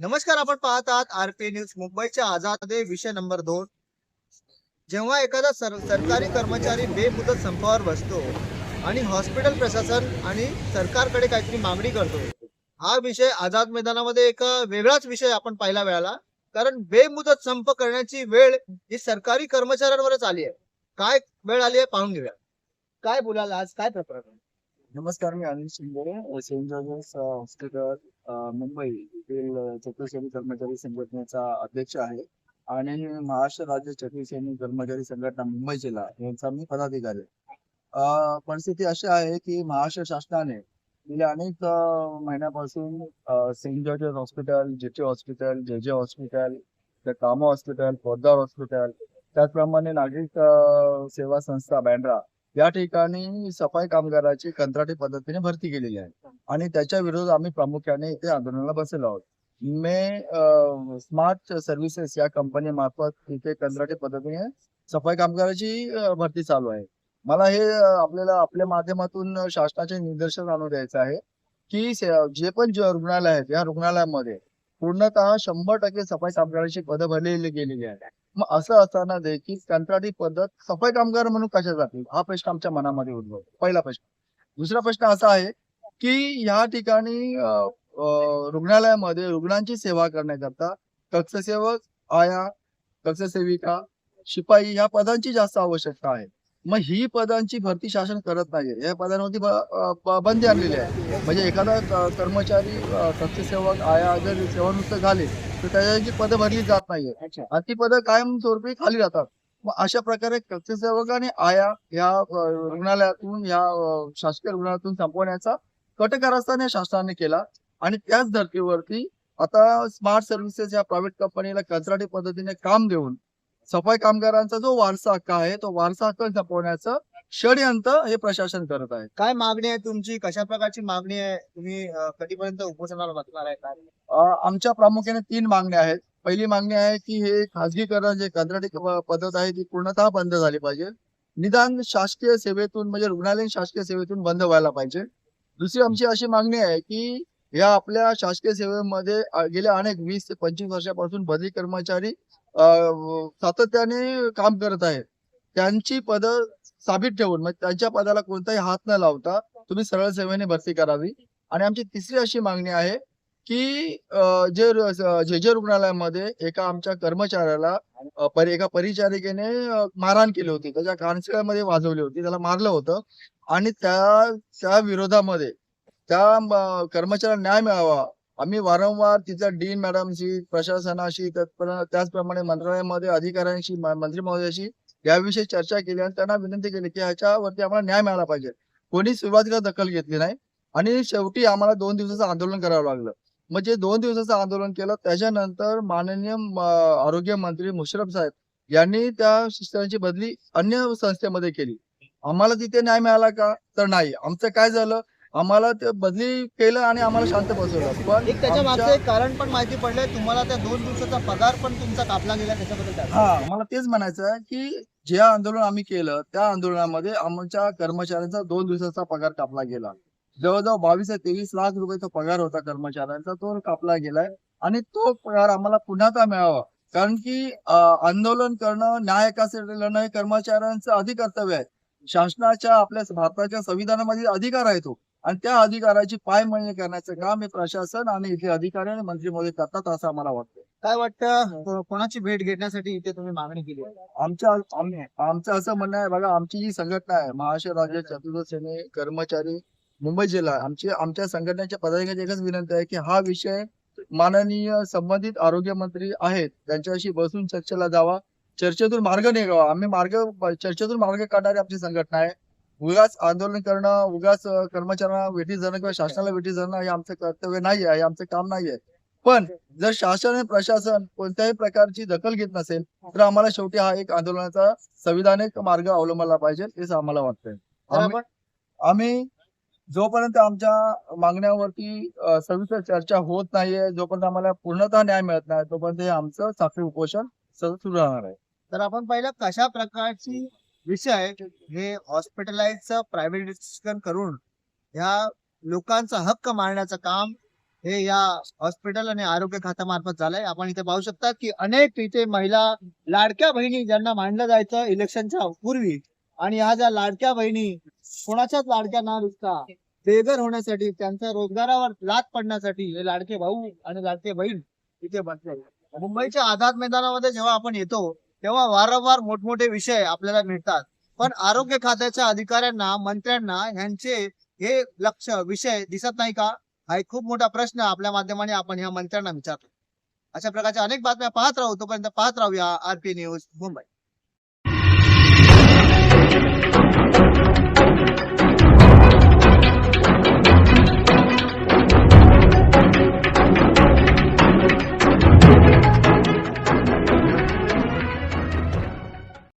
नमस्कार. आपण पाहत आहात आरपी न्यूज मुंबईच्या आझादमध्ये विषय नंबर 2. जेव्हा एखादा सरकारी कर्मचारी बेमुदत संपावर बसतो आणि हॉस्पिटल प्रशासन आणि सरकारकडे काहीतरी मागणी करतो, हा विषय आझाद मैदानामध्ये एक वेगळाच विषय आपण पाहायला मिळाला. कारण बेमुदत संप करण्याची वेळ ही सरकारी कर्मचाऱ्यांवरच आली आहे. काय वेळ आली आहे पाहून घेऊया. काय बोलाल, आज काय प्रकरण आहे? नमस्कार, मी Anil Shinde, Saint George's Hospital Mumbai येथील चतुर्श्रेणी कर्मचारी संघटनेचा अध्यक्ष आहे आणि महाराष्ट्र राज्य चतुर्श्रेणी कर्मचारी संघटना मुंबई जिल्हा यांचा मी पदाधिकारी आहे. परिस्थिती अशी आहे की महाराष्ट्र शासनाने गेल्या अनेक महिन्यापासून सेंट जॉर्जेस हॉस्पिटल, जेचे हॉस्पिटल, जे हॉस्पिटल, कामो हॉस्पिटल, पोद्दार हॉस्पिटल, त्याचप्रमाणे नागरिक सेवा संस्था बँड्रा या ठिकाणी सफाई कामगाराची कंत्राटी पद्धतीने भरती केलेली आहे आणि त्याच्या विरोधात आम्ही प्रामुख्याने इथे आंदोलनाला बसलेलो आहोत. स्मार्ट सर्व्हिसेस या कंपनी मार्फत इथे कंत्राटी पद्धतीने सफाई कामगाराची भरती चालू आहे. मला हे आपल्याला आपल्या माध्यमातून शासनाचे निदर्शन आणून द्यायचं आहे की जे पण रुग्णालय आहेत या रुग्णालयामध्ये पूर्णतः 100% सफाई कामगाराची पदं भरलेली गेलेली आहे. मग असं असताना देखील कंत्राटी पद्धत सफाई कामगार म्हणून कशा जातील, हा प्रश्न आमच्या मनामध्ये उद्भवतो. पहिला प्रश्न. दुसरा प्रश्न असा आहे की या ठिकाणी रुग्णालयामध्ये रुग्णांची सेवा करण्याकरता कक्षसेवक, आया, कक्षसेविका, शिपाई या पदांची जास्त आवश्यकता आहे. मग ही पदांची भरती शासन करत नाहीये. या पदांवरती बंदी आणलेली आहे. म्हणजे एखादा कर्मचारी, कक्षसेवक, आया जर सेवानिवृत्त झाले तर त्याची पदं भरली जात नाहीये आणि ती पदं कायमस्वरूपी खाली राहतात. मग अशा प्रकारे कक्षसेवक आणि आया या रुग्णालयातून या शासकीय रुग्णालयातून संपवण्याचा कट कारस्थान शासनाने केला आणि त्याच धर्तीवरती आता स्मार्ट सर्व्हिसेस या प्रायव्हेट कंपनीला कंत्राटी पद्धतीने काम देऊन सफाई कामगारांचा जो वारसा हक्क आहे तो वारसा हक्क जपवण्याचं षडयंत्र हे प्रशासन करत आहे. काय मागणी आहे तुमची? कशा प्रकारची मागणी आहे? तुम्ही कधीपर्यंत उपोषणाला बसणार आहे? काय आमच्या प्रामुख्याने 3 मागण्या आहेत. पहिली मागणी आहे की हे खाजगीकरण जे कंत्राटी पद्धत आहे ती पूर्णतः बंद झाली पाहिजे. निदान शासकीय सेवेतून म्हणजे रुग्णालयीन शासकीय सेवेतून बंद व्हायला पाहिजे. दुसरी आमची अशी मागणी आहे की या आपल्या शासकीय सेवेमध्ये गेल्या अनेक 20 ते 25 वर्षापासून बदली कर्मचारी सातत्याने काम करत आहेत. त्यांची पदं साबित ठेवून म्हणजे त्यांच्या पदाला कोणताही हात न लावता तुम्ही सरळ सेवेने भरती करावी. आणि आमची तिसरी अशी मागणी आहे की जे रुग्णालयामध्ये एका आमच्या कर्मचाऱ्याला एका परिचारिकेने मारहाण केली होती. त्याच्या कानशिलामध्ये वाजवली होती. त्याला मारलं होतं आणि त्या विरोधामध्ये त्या कर्मचाऱ्याला न्याय मिळावा. आम्ही वारंवार तिथल्या डीन मॅडमशी, प्रशासनाशी, त्याचप्रमाणे मंत्रालयामध्ये अधिकाऱ्यांशी, मंत्री महोदयाशी याविषयी चर्चा केली आणि त्यांना विनंती केली की ह्याच्यावरती आम्हाला न्याय मिळाला पाहिजे. कोणी सुरुवातीला दखल घेतली नाही आणि शेवटी आम्हाला 2 दिवसाचं आंदोलन करावं लागलं. मग जे 2 दिवसाचं आंदोलन केलं त्याच्यानंतर माननीय आरोग्य मंत्री मुशर्रफ साहेब यांनी त्या शिक्षकांची बदली अन्य संस्थेमध्ये केली. आम्हाला तिथे न्याय मिळाला का? तर नाही. आमचं काय झालं, आम्हाला ते बदली केलं आणि आम्हाला शांत बसवलं. पण एक त्याच्या मागचं एक कारण पण माहिती पडलंय, तुम्हाला त्या 2 दिवसाचा पगार पण तुमचा कापला गेला, त्याच्याबद्दल काय? मला तेच म्हणायचं आहे की जे आंदोलन आम्ही केलं त्या आंदोलनामध्ये आमच्या कर्मचाऱ्यांचा 2 दिवसाचा पगार कापला गेला. जवळजवळ 22 ते 23 लाख रुपयाचा पगार होता कर्मचाऱ्यांचा, तो कापला गेलाय आणि तो पगार आम्हाला पुन्हा मिळावा. कारण की आंदोलन करणं, न्याय एकासाठी लढणं हे कर्मचाऱ्यांचं अधिकर्तव्य आहे. शासनाच्या आपल्या भारताच्या संविधानामध्ये अधिकार आहे तो आणि त्या अधिकाराची पायमळणी करण्याचं काम हे प्रशासन आणि इथे अधिकारी आणि मंत्री महोदय करतात असं आम्हाला वाटतं. काय वाटतं, कोणाची भेट घेण्यासाठी इथे तुम्ही मागणी केली आहे? आमचं असं म्हणणं आहे, बघा आमची जी संघटना आहे महाराष्ट्र राज्य चतुर्थ कर्मचारी मुंबई जिल्हा, आमच्या संघटनेच्या पदाधिकाऱ्यांची एकच विनंती आहे की हा विषय माननीय संबंधित आरोग्य मंत्री आहेत त्यांच्याशी बसून चर्चेला जावा, चर्चेतून मार्ग निघावा. चर्चेतून मार्ग काढणारी आमची संघटना आहे. उगाच आंदोलन करणं, उगाच कर्मचाऱ्यांना वेठी धरणं किंवा शासनाला वेठी धरणं हे आमचं कर्तव्य नाही आहे, आमचं काम नाही आहे. पण जर शासन आणि प्रशासन कोणत्याही प्रकारची दखल घेत नसेल तर आम्हाला शेवटी हा एक आंदोलनाचा संविधानिक मार्ग अवलंबला पाहिजे हेच आम्हाला वाटतंय. आम्ही जोपर्यंत आमच्या मागण्यावरती सविस्तर चर्चा होत नाहीये, जोपर्यंत आम्हाला पूर्णतः न्याय मिळत नाही तोपर्यंत हे आमचं साखळी उपोषण सतत सुरू राहणार आहे. तर आपण पहिलं कशा प्रकारची विषय हे हॉस्पिटलाइजचं प्रायव्हेटायझेशन करून ह्या लोकांचा हक्क मारण्याचं काम हे या हॉस्पिटल आणि आरोग्य खात्यामार्फत झालंय. आपण इथे पाहू शकता की अनेक इथे महिला लाडक्या बहिणी ज्यांना मांडलं जायचं इलेक्शनच्या पूर्वी आणि ह्या ज्या लाडक्या बहिणी कोणाच्याच लाडक्या न दिसता बेघर होण्यासाठी त्यांच्या रोजगारावर लात पडण्यासाठी हे लाडके भाऊ आणि लाडके बहीण इथे बसले. मुंबईच्या आझाद मैदानामध्ये जेव्हा आपण येतो तेव्हा वारंवार मोठमोठे विषय आपल्याला मिळतात, पण आरोग्य खात्याच्या अधिकाऱ्यांना मंत्र्यांना यांचे हे लक्ष विषय दिसत नाही का? हा एक खूप मोठा प्रश्न आपल्या माध्यमाने आपण ह्या मंत्र्यांना विचारतो. अशा प्रकारच्या अनेक बातम्या पाहत राहू. तोपर्यंत पाहत राहूया आरपी न्यूज मुंबई.